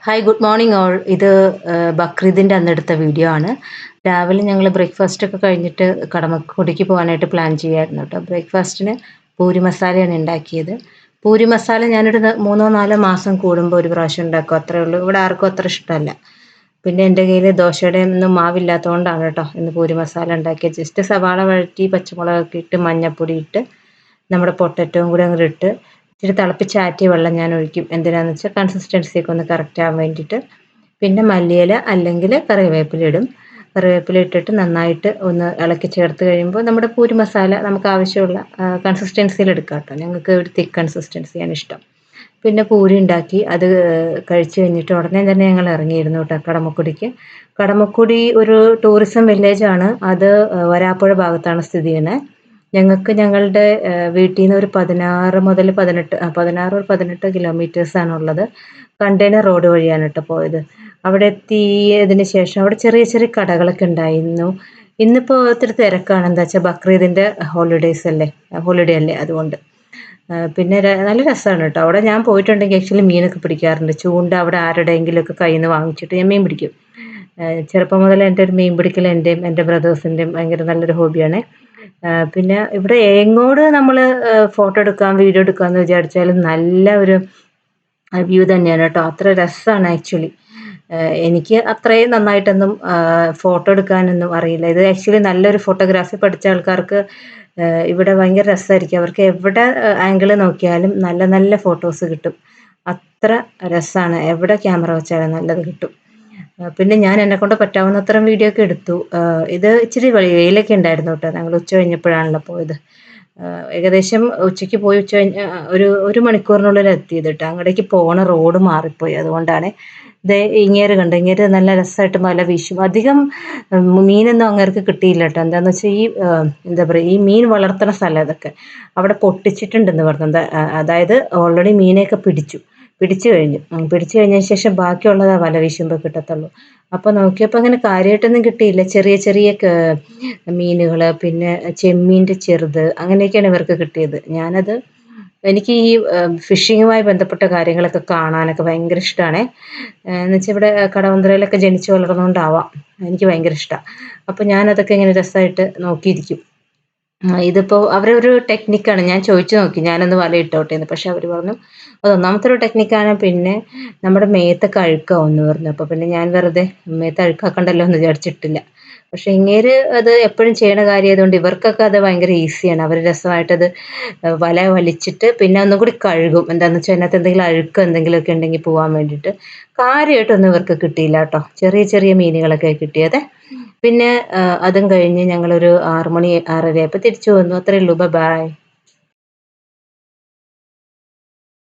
Hi good morning all. ഇത് ബക്രീദിൻ്റെ അന്നെടുത്ത video ആണ്. രാവിലെ ഞങ്ങൾ ബ്രേക്ക്ഫാസ്റ്റ് ഒക്കെ കഴിഞ്ഞിട്ട് കടമക്കുടിക്ക് പോകാനായിട്ട് പ്ലാൻ ചെയ്യായിരുന്നു കേട്ടോ. ബ്രേക്ക്ഫാസ്റ്റിന് പൂരി മസാലയാണ് ഉണ്ടാക്കിയത്. പൂരി മസാല ഞാനൊരു 3-4 മാസം കൂടുമ്പോൾ ഒരു പ്രാവശ്യം ഉണ്ടാക്കും, അത്രേ ഉള്ളൂ. ഇവിടെ ആർക്കും അത്ര ഇഷ്ടമല്ല. പിന്നെ എൻ്റെ കയ്യിൽ ദോശയുടെ ഒന്നും മാവില്ലാത്തതുകൊണ്ടാണ് കേട്ടോ ഇന്ന് പൂരി മസാല ഉണ്ടാക്കിയത്. ജസ്റ്റ് സവാള വഴറ്റി പച്ചമുളകൊക്കെ ഇട്ട് മഞ്ഞൾപ്പൊടി ഇട്ട് നമ്മുടെ പൊട്ടറ്റവും കൂടി അങ്ങോട്ട് ഇട്ട് ഇച്ചിരി തിളപ്പിച്ചാറ്റിയ വെള്ളം ഞാൻ ഒഴിക്കും. എന്തിനാണെന്ന് വെച്ചാൽ കൺസിസ്റ്റൻസിയൊക്കെ ഒന്ന് കറക്റ്റ് ആവാൻ വേണ്ടിയിട്ട്. പിന്നെ മല്ലിയില അല്ലെങ്കിൽ കറിവേപ്പില ഇടും. കറിവേപ്പില ഇട്ടിട്ട് നന്നായിട്ട് ഒന്ന് ഇളക്കി ചേർത്ത് കഴിയുമ്പോൾ നമ്മുടെ പൂരി മസാല നമുക്ക് ആവശ്യമുള്ള കൺസിസ്റ്റൻസിയിൽ എടുക്കാം കേട്ടോ. ഞങ്ങൾക്ക് ഒരു തിക്ക് കൺസിസ്റ്റൻസിയാണ് ഇഷ്ടം. പിന്നെ പൂരി ഉണ്ടാക്കി അത് കഴിച്ച് കഴിഞ്ഞിട്ട് ഉടനെ തന്നെ ഞങ്ങൾ ഇറങ്ങിയിരുന്നു കേട്ടോ കടമക്കുടിക്ക്. കടമക്കുടി ഒരു ടൂറിസം വില്ലേജാണ്. അത് വരാപ്പുഴ ഭാഗത്താണ് സ്ഥിതി ചെയ്യുന്നത്. ഞങ്ങൾക്ക് ഞങ്ങളുടെ വീട്ടിൽ നിന്ന് ഒരു 16 കിലോമീറ്റേഴ്സാണുള്ളത്. കണ്ടെയ്നർ റോഡ് വഴിയാണ് കേട്ടോ പോയത്. അവിടെ എത്തിയതിന് ശേഷം അവിടെ ചെറിയ ചെറിയ കടകളൊക്കെ ഉണ്ടായിരുന്നു. ഇന്നിപ്പോൾ ഒത്തിരി തിരക്കാണ്. എന്താ വെച്ചാൽ ബക്രീദിൻ്റെ ഹോളിഡേ അല്ലേ, അതുകൊണ്ട്. പിന്നെ നല്ല രസമാണ് കേട്ടോ. അവിടെ ഞാൻ പോയിട്ടുണ്ടെങ്കിൽ ആക്ച്വലി മീനൊക്കെ പിടിക്കാറുണ്ട്. ചൂണ്ട അവിടെ ആരുടെയെങ്കിലുമൊക്കെ കയ്യിൽ നിന്ന് വാങ്ങിച്ചിട്ട് ഞാൻ മീൻ പിടിക്കും. ചെറുപ്പം മുതൽ എൻ്റെ ഒരു മീൻ പിടിക്കൽ എൻ്റെയും എൻ്റെ ബ്രദേഴ്സിൻ്റെയും ഭയങ്കര നല്ലൊരു ഹോബിയാണ്. പിന്നെ ഇവിടെ എങ്ങോട്ട് നമ്മൾ ഫോട്ടോ എടുക്കാം വീഡിയോ എടുക്കാമെന്ന് വിചാരിച്ചാലും നല്ല ഒരു വ്യൂ തന്നെയാണ് കേട്ടോ. അത്ര രസമാണ് ആക്ച്വലി. എനിക്ക് അത്രയും നന്നായിട്ടൊന്നും ഫോട്ടോ എടുക്കാനൊന്നും അറിയില്ല. ഇത് ആക്ച്വലി നല്ലൊരു ഫോട്ടോഗ്രാഫി പഠിച്ച ആൾക്കാർക്ക് ഇവിടെ ഭയങ്കര രസമായിരിക്കും. അവർക്ക് എവിടെ ആംഗിൾ നോക്കിയാലും നല്ല നല്ല ഫോട്ടോസ് കിട്ടും. അത്ര രസമാണ്. എവിടെ ക്യാമറ വെച്ചാലും നല്ലത് കിട്ടും. പിന്നെ ഞാൻ എന്നെക്കൊണ്ട് പറ്റാവുന്നത്രയും വീഡിയോ ഒക്കെ എടുത്തു. ഇത് ഇച്ചിരി വെയിലൊക്കെ ഉണ്ടായിരുന്നു കേട്ടോ. ഞങ്ങൾ ഉച്ച കഴിഞ്ഞപ്പോഴാണല്ലോ പോയത്. ഏകദേശം ഉച്ചയ്ക്ക് പോയി ഉച്ച കഴിഞ്ഞ് ഒരു മണിക്കൂറിനുള്ളിൽ എത്തിയത് കേട്ടോ. അങ്ങോട്ടേക്ക് പോണ റോഡ് മാറിപ്പോയി, അതുകൊണ്ടാണ്. ഇത് ഇങ്ങേര് കണ്ടു, ഇങ്ങേര് നല്ല രസമായിട്ട് മല വീശും. അധികം മീനൊന്നും അങ്ങേർക്ക് കിട്ടിയില്ല കേട്ടോ. എന്താണെന്ന് വെച്ചാൽ എന്താ പറയുക, ഈ മീൻ വളർത്തുന്ന സ്ഥലം ഇതൊക്കെ അവിടെ പൊട്ടിച്ചിട്ടുണ്ടെന്ന് പറഞ്ഞത്. അതായത് ഓൾറെഡി മീനെയൊക്കെ പിടിച്ചു കഴിഞ്ഞതിന് ശേഷം ബാക്കിയുള്ളതാ വല വീശുമ്പോൾ കിട്ടത്തുള്ളൂ. അപ്പോൾ നോക്കിയപ്പോൾ അങ്ങനെ കാര്യമായിട്ടൊന്നും കിട്ടിയില്ല. ചെറിയ ചെറിയ മീനുകൾ, പിന്നെ ചെമ്മീൻ്റെ ചെറുത്, അങ്ങനെയൊക്കെയാണ് ഇവർക്ക് കിട്ടിയത്. എനിക്ക് ഈ ഫിഷിങ്ങുമായി ബന്ധപ്പെട്ട കാര്യങ്ങളൊക്കെ കാണാനൊക്കെ ഭയങ്കര ഇഷ്ടമാണ്. എന്ന് വെച്ചാൽ ഇവിടെ കടവന്ത്രയിലൊക്കെ ജനിച്ചു വളർന്നുകൊണ്ടാവാം എനിക്ക് ഭയങ്കര ഇഷ്ടമാണ്. അപ്പോൾ ഞാനതൊക്കെ ഇങ്ങനെ രസമായിട്ട് നോക്കിയിരിക്കും. ഇതിപ്പോൾ അവരൊരു ടെക്നിക്കാണ്. ഞാൻ ചോദിച്ചു നോക്കി, ഞാനൊന്ന് വല ഇട്ടോട്ടെ എന്ന്. പക്ഷെ അവർ പറഞ്ഞു അത് ഒന്നാമത്തെ ഒരു ടെക്നിക്കാണ്. പിന്നെ നമ്മുടെ മേത്തൊക്കെ അഴുക്കാവുമെന്ന് പറഞ്ഞു. അപ്പോൾ പിന്നെ ഞാൻ വെറുതെ മേത്ത് അഴുക്കാക്കണ്ടല്ലോ എന്ന് വിചാരിച്ചിട്ടില്ല. പക്ഷെ ഇങ്ങേര് അത് എപ്പോഴും ചെയ്യണ കാര്യമായതുകൊണ്ട് ഇവർക്കൊക്കെ അത് ഭയങ്കര ഈസിയാണ്. അവർ രസമായിട്ടത് വല വലിച്ചിട്ട് പിന്നെ ഒന്നും കൂടി കഴുകും. എന്താണെന്ന് വെച്ചാൽ അതിനകത്ത് എന്തെങ്കിലും അഴുക്ക് എന്തെങ്കിലുമൊക്കെ ഉണ്ടെങ്കിൽ പോകാൻ വേണ്ടിയിട്ട്. കാര്യമായിട്ടൊന്നും ഇവർക്ക് കിട്ടിയില്ല കേട്ടോ. ചെറിയ ചെറിയ മീനുകളൊക്കെ കിട്ടിയത്. പിന്നെ അതും കഴിഞ്ഞ് ഞങ്ങളൊരു 6 മണി 6:30 ആയപ്പോൾ തിരിച്ചു വന്നു. അത്രയേ ഉള്ളൂ. ബൈ.